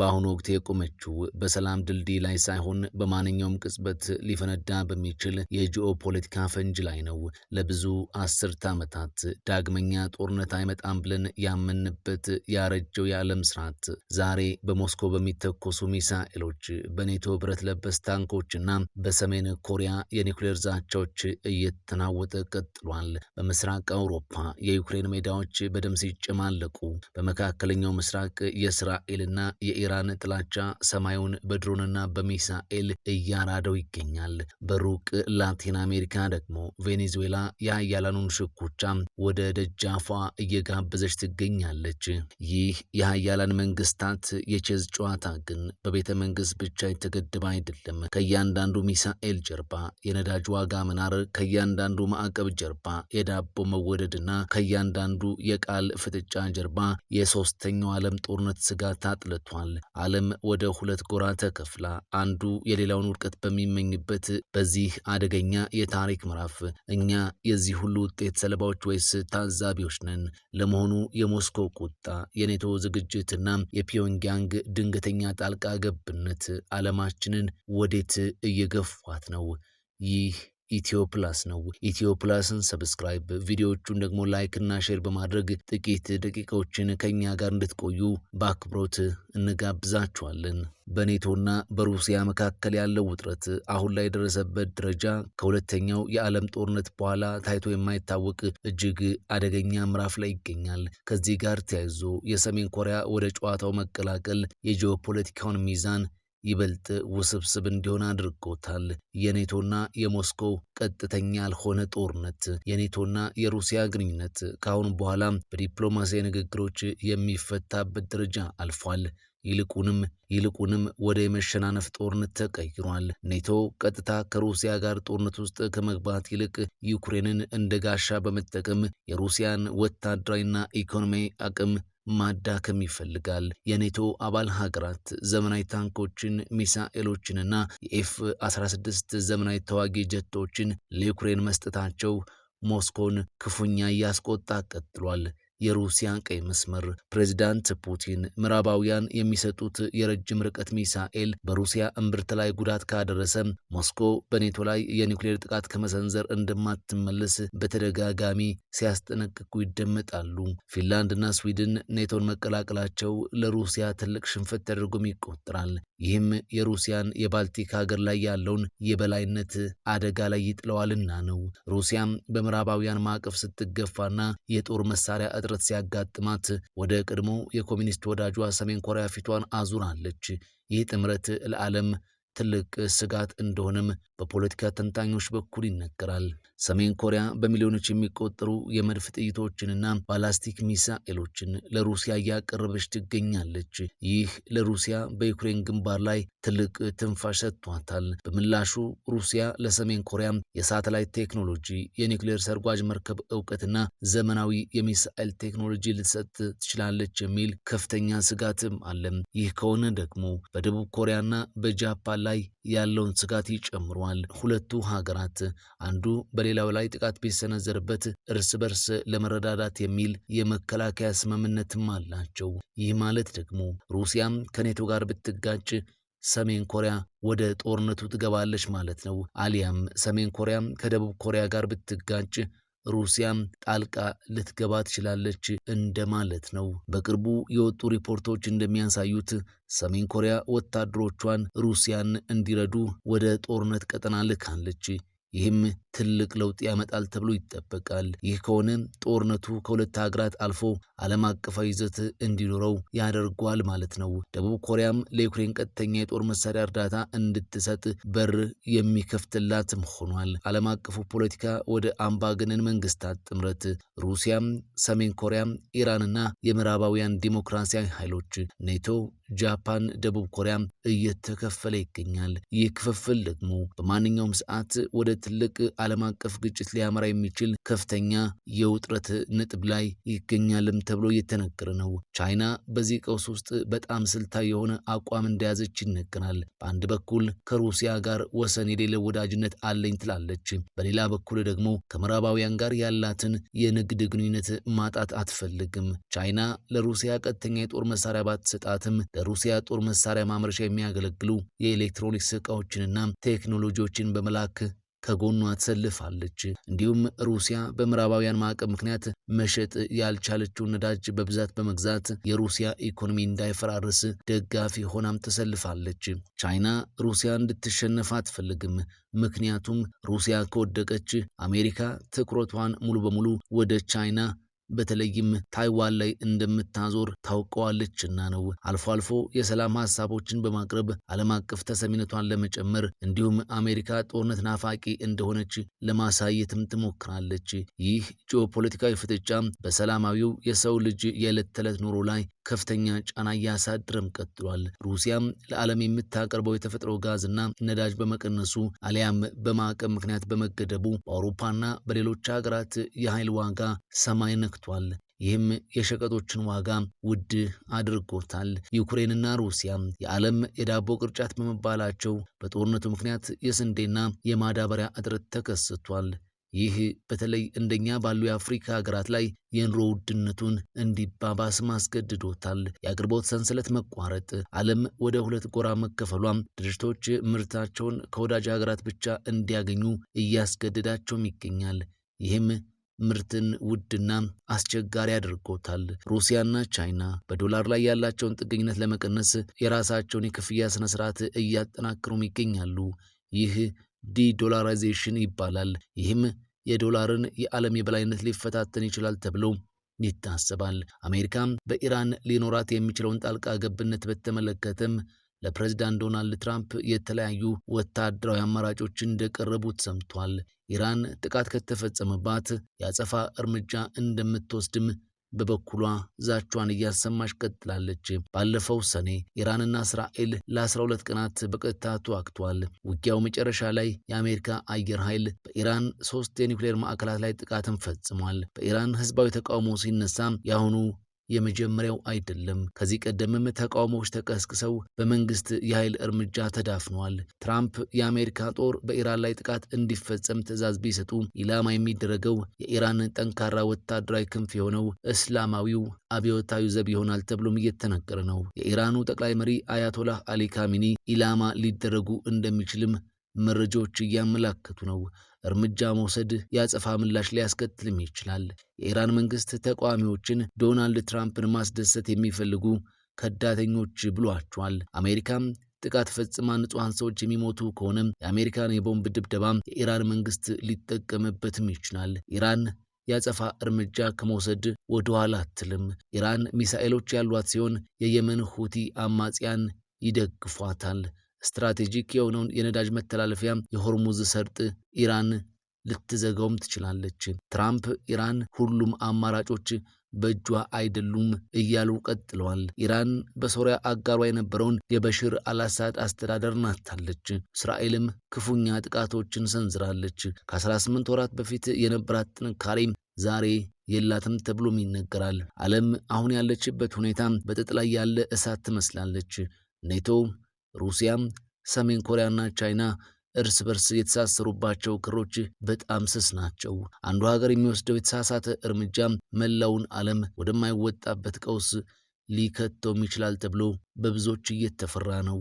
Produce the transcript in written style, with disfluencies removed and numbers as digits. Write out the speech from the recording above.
በአሁኑ ወቅት የቆመችው በሰላም ድልድይ ላይ ሳይሆን በማንኛውም ቅጽበት ሊፈነዳ በሚችል የጂኦፖለቲካ ፈንጅ ላይ ነው። ለብዙ አስርተ ዓመታት ዳግመኛ ጦርነት አይመጣም ብለን ያመንበት ያረጀው የዓለም ስርዓት ዛሬ በሞስኮ በሚተኮሱ ሚሳኤሎች፣ በኔቶ ብረት ለበስ ታንኮችና በሰሜን ኮሪያ የኒውክሌር ዛቻዎች እየተናወጠ ቀጥሏል። በምስራቅ አውሮፓ የዩክሬን ሜዳዎች በደም ሲጨማለቁ፣ በመካከለኛው ምስራቅ የእስራኤልና የኢራን ጥላቻ ሰማዩን በድሮንና በሚሳኤል እያራደው ይገኛል። በሩቅ ላቲን አሜሪካ ደግሞ ቬኔዙዌላ የሀያላኑን ሽኩቻ ወደ ደጃፏ እየጋበዘች ትገኛለች። ይህ የሀያላን መንግስታት የቼዝ ጨዋታ ግን በቤተ መንግስት ብቻ የተገደበ አይደለም። ከእያንዳንዱ ሚሳኤል ጀርባ የነዳጅ ዋጋ መናር፣ ከእያንዳንዱ ማዕቀብ ጀርባ የዳቦ መወደድና ከእያንዳንዱ የቃል ፍጥጫ ጀርባ የሶስተኛው ዓለም ጦርነት ስጋት አጥልቷል። ዓለም ወደ ሁለት ጎራ ተከፍላ አንዱ የሌላውን ውድቀት በሚመኝበት በዚህ አደገኛ የታሪክ ምዕራፍ እኛ የዚህ ሁሉ ውጤት ሰለባዎች ወይስ ታዛቢዎች ነን? ለመሆኑ የሞስኮ ቁጣ፣ የኔቶ ዝግጅትና የፒዮንግያንግ ድንገተኛ ጣልቃ ገብነት ዓለማችንን ወዴት እየገፏት ነው? ይህ ኢትዮፕላስ ነው። ኢትዮፕላስን ሰብስክራይብ፣ ቪዲዮዎቹን ደግሞ ላይክ እና ሼር በማድረግ ጥቂት ደቂቃዎችን ከኛ ጋር እንድትቆዩ በአክብሮት እንጋብዛችኋለን። በኔቶና በሩሲያ መካከል ያለው ውጥረት አሁን ላይ የደረሰበት ደረጃ ከሁለተኛው የዓለም ጦርነት በኋላ ታይቶ የማይታወቅ እጅግ አደገኛ ምዕራፍ ላይ ይገኛል። ከዚህ ጋር ተያይዞ የሰሜን ኮሪያ ወደ ጨዋታው መቀላቀል የጂኦፖለቲካውን ሚዛን ይበልጥ ውስብስብ እንዲሆን አድርጎታል። የኔቶና የሞስኮ ቀጥተኛ ያልሆነ ጦርነት፣ የኔቶና የሩሲያ ግንኙነት ከአሁን በኋላ በዲፕሎማሲያዊ ንግግሮች የሚፈታበት ደረጃ አልፏል። ይልቁንም ወደ የመሸናነፍ ጦርነት ተቀይሯል። ኔቶ ቀጥታ ከሩሲያ ጋር ጦርነት ውስጥ ከመግባት ይልቅ ዩክሬንን እንደ ጋሻ በመጠቀም የሩሲያን ወታደራዊና ኢኮኖሚያዊ አቅም ማዳከም ይፈልጋል። የኔቶ አባል ሀገራት ዘመናዊ ታንኮችን፣ ሚሳኤሎችንና የኤፍ-16 ዘመናዊ ተዋጊ ጀቶችን ለዩክሬን መስጠታቸው ሞስኮን ክፉኛ እያስቆጣ ቀጥሏል። የሩሲያ ቀይ መስመር ፕሬዝዳንት ፑቲን ምዕራባውያን የሚሰጡት የረጅም ርቀት ሚሳኤል በሩሲያ እምብርት ላይ ጉዳት ካደረሰ ሞስኮ በኔቶ ላይ የኒውክሌር ጥቃት ከመሰንዘር እንደማትመለስ በተደጋጋሚ ሲያስጠነቅቁ ይደመጣሉ። ፊንላንድና ስዊድን ኔቶን መቀላቀላቸው ለሩሲያ ትልቅ ሽንፈት ተደርጎም ይቆጠራል። ይህም የሩሲያን የባልቲክ ሀገር ላይ ያለውን የበላይነት አደጋ ላይ ይጥለዋልና ነው። ሩሲያም በምዕራባውያን ማዕቀፍ ስትገፋና የጦር መሳሪያ እጥረት ሲያጋጥማት ወደ ቀድሞ የኮሚኒስት ወዳጇ ሰሜን ኮሪያ ፊቷን አዙራለች። ይህ ጥምረት ለዓለም ትልቅ ስጋት እንደሆነም በፖለቲካ ተንታኞች በኩል ይነገራል። ሰሜን ኮሪያ በሚሊዮኖች የሚቆጠሩ የመድፍ ጥይቶችንና ባላስቲክ ሚሳኤሎችን ለሩሲያ እያቀረበች ትገኛለች። ይህ ለሩሲያ በዩክሬን ግንባር ላይ ትልቅ ትንፋሽ ሰጥቷታል። በምላሹ ሩሲያ ለሰሜን ኮሪያ የሳተላይት ቴክኖሎጂ፣ የኒውክሌር ሰርጓጅ መርከብ እውቀትና ዘመናዊ የሚሳኤል ቴክኖሎጂ ልትሰጥ ትችላለች የሚል ከፍተኛ ስጋትም አለም። ይህ ከሆነ ደግሞ በደቡብ ኮሪያና በጃፓን ላይ ያለውን ስጋት ይጨምሯል። ሁለቱ ሀገራት አንዱ በሌላው ላይ ጥቃት ቢሰነዘርበት እርስ በርስ ለመረዳዳት የሚል የመከላከያ ስምምነትም አላቸው። ይህ ማለት ደግሞ ሩሲያም ከኔቶ ጋር ብትጋጭ ሰሜን ኮሪያ ወደ ጦርነቱ ትገባለች ማለት ነው። አሊያም ሰሜን ኮሪያም ከደቡብ ኮሪያ ጋር ብትጋጭ ሩሲያም ጣልቃ ልትገባ ትችላለች እንደማለት ነው። በቅርቡ የወጡ ሪፖርቶች እንደሚያሳዩት ሰሜን ኮሪያ ወታደሮቿን ሩሲያን እንዲረዱ ወደ ጦርነት ቀጠና ልካለች። ይህም ትልቅ ለውጥ ያመጣል ተብሎ ይጠበቃል። ይህ ከሆነ ጦርነቱ ከሁለት ሀገራት አልፎ ዓለም አቀፋዊ ይዘት እንዲኖረው ያደርጓል ማለት ነው። ደቡብ ኮሪያም ለዩክሬን ቀጥተኛ የጦር መሳሪያ እርዳታ እንድትሰጥ በር የሚከፍትላትም ሆኗል። ዓለም አቀፉ ፖለቲካ ወደ አምባገነን መንግስታት ጥምረት፣ ሩሲያም፣ ሰሜን ኮሪያም፣ ኢራንና የምዕራባውያን ዲሞክራሲያዊ ኃይሎች፣ ኔቶ፣ ጃፓን፣ ደቡብ ኮሪያም እየተከፈለ ይገኛል። ይህ ክፍፍል ደግሞ በማንኛውም ሰዓት ወደ ትልቅ ዓለም አቀፍ ግጭት ሊያመራ የሚችል ከፍተኛ የውጥረት ነጥብ ላይ ይገኛልም ተብሎ እየተነገረ ነው። ቻይና በዚህ ቀውስ ውስጥ በጣም ስልታዊ የሆነ አቋም እንደያዘች ይነገራል። በአንድ በኩል ከሩሲያ ጋር ወሰን የሌለው ወዳጅነት አለኝ ትላለች። በሌላ በኩል ደግሞ ከምዕራባውያን ጋር ያላትን የንግድ ግንኙነት ማጣት አትፈልግም። ቻይና ለሩሲያ ቀጥተኛ የጦር መሳሪያ ባትሰጣትም ለሩሲያ ጦር መሳሪያ ማምረቻ የሚያገለግሉ የኤሌክትሮኒክስ ዕቃዎችንና ቴክኖሎጂዎችን በመላክ ከጎኗ ተሰልፋለች። እንዲሁም ሩሲያ በምዕራባውያን ማዕቀብ ምክንያት መሸጥ ያልቻለችውን ነዳጅ በብዛት በመግዛት የሩሲያ ኢኮኖሚ እንዳይፈራርስ ደጋፊ ሆናም ተሰልፋለች። ቻይና ሩሲያ እንድትሸነፍ አትፈልግም። ምክንያቱም ሩሲያ ከወደቀች አሜሪካ ትኩረቷን ሙሉ በሙሉ ወደ ቻይና በተለይም ታይዋን ላይ እንደምታዞር ታውቀዋለችና ነው። አልፎ አልፎ የሰላም ሐሳቦችን በማቅረብ ዓለም አቀፍ ተሰሚነቷን ለመጨመር እንዲሁም አሜሪካ ጦርነት ናፋቂ እንደሆነች ለማሳየትም ትሞክራለች። ይህ ጂኦፖለቲካዊ ፍጥጫ በሰላማዊው የሰው ልጅ የዕለት ተዕለት ኑሮ ላይ ከፍተኛ ጫና እያሳደረም ቀጥሏል። ሩሲያም ለዓለም የምታቀርበው የተፈጥሮ ጋዝና ነዳጅ በመቀነሱ አሊያም በማዕቀብ ምክንያት በመገደቡ በአውሮፓና በሌሎች ሀገራት የኃይል ዋጋ ሰማይ ነክቷል። ይህም የሸቀጦችን ዋጋ ውድ አድርጎታል። ዩክሬንና ሩሲያ የዓለም የዳቦ ቅርጫት በመባላቸው በጦርነቱ ምክንያት የስንዴና የማዳበሪያ እጥረት ተከስቷል። ይህ በተለይ እንደኛ ባሉ የአፍሪካ ሀገራት ላይ የኑሮ ውድነቱን እንዲባባስ ማስገድዶታል። የአቅርቦት ሰንሰለት መቋረጥ፣ ዓለም ወደ ሁለት ጎራ መከፈሏም ድርጅቶች ምርታቸውን ከወዳጅ ሀገራት ብቻ እንዲያገኙ እያስገደዳቸውም ይገኛል። ይህም ምርትን ውድና አስቸጋሪ አድርጎታል። ሩሲያና ቻይና በዶላር ላይ ያላቸውን ጥገኝነት ለመቀነስ የራሳቸውን የክፍያ ስነ ስርዓት እያጠናከሩም ይገኛሉ። ይህ ዲዶላራይዜሽን ይባላል። ይህም የዶላርን የዓለም የበላይነት ሊፈታተን ይችላል ተብሎ ይታሰባል። አሜሪካም በኢራን ሊኖራት የሚችለውን ጣልቃ ገብነት በተመለከተም ለፕሬዝዳንት ዶናልድ ትራምፕ የተለያዩ ወታደራዊ አማራጮች እንደቀረቡት ሰምቷል። ኢራን ጥቃት ከተፈጸመባት የአጸፋ እርምጃ እንደምትወስድም በበኩሏ ዛቿን እያሰማች ቀጥላለች። ባለፈው ሰኔ ኢራንና እስራኤል ለ12 ቀናት በቀጥታ ተዋግተዋል። ውጊያው መጨረሻ ላይ የአሜሪካ አየር ኃይል በኢራን 3 የኒውክሌር ማዕከላት ላይ ጥቃትን ፈጽሟል። በኢራን ህዝባዊ ተቃውሞ ሲነሳ የአሁኑ የመጀመሪያው አይደለም። ከዚህ ቀደምም ተቃውሞዎች ተቀስቅሰው በመንግስት የኃይል እርምጃ ተዳፍነዋል። ትራምፕ የአሜሪካ ጦር በኢራን ላይ ጥቃት እንዲፈጸም ትዕዛዝ ቢሰጡ ኢላማ የሚደረገው የኢራን ጠንካራ ወታደራዊ ክንፍ የሆነው እስላማዊው አብዮታዊ ዘብ ይሆናል ተብሎም እየተነገረ ነው። የኢራኑ ጠቅላይ መሪ አያቶላህ አሊ ካሚኒ ኢላማ ሊደረጉ እንደሚችልም መረጃዎች እያመላከቱ ነው። እርምጃ መውሰድ የአጸፋ ምላሽ ሊያስከትልም ይችላል። የኢራን መንግስት ተቃዋሚዎችን ዶናልድ ትራምፕን ማስደሰት የሚፈልጉ ከዳተኞች ብሏቸዋል። አሜሪካም ጥቃት ፈጽማ ንጹሐን ሰዎች የሚሞቱ ከሆነም የአሜሪካን የቦምብ ድብደባ የኢራን መንግስት ሊጠቀምበትም ይችላል። ኢራን የአጸፋ እርምጃ ከመውሰድ ወደ ኋላ አትልም። ኢራን ሚሳኤሎች ያሏት ሲሆን የየመን ሁቲ አማጽያን ይደግፏታል። ስትራቴጂክ የሆነውን የነዳጅ መተላለፊያ የሆርሙዝ ሰርጥ ኢራን ልትዘጋውም ትችላለች። ትራምፕ ኢራን ሁሉም አማራጮች በእጇ አይደሉም እያሉ ቀጥለዋል። ኢራን በሶሪያ አጋሯ የነበረውን የበሽር አልአሳድ አስተዳደር ናታለች። እስራኤልም ክፉኛ ጥቃቶችን ሰንዝራለች። ከ18 ወራት በፊት የነበራት ጥንካሬ ዛሬ የላትም ተብሎም ይነገራል። ዓለም አሁን ያለችበት ሁኔታ በጥጥ ላይ ያለ እሳት ትመስላለች። ኔቶ፣ ሩሲያም፣ ሰሜን ኮሪያና ቻይና እርስ በርስ የተሳሰሩባቸው ክሮች በጣም ስስ ናቸው። አንዱ ሀገር የሚወስደው የተሳሳተ እርምጃ መላውን ዓለም ወደማይወጣበት ቀውስ ሊከተውም ይችላል ተብሎ በብዙዎች እየተፈራ ነው።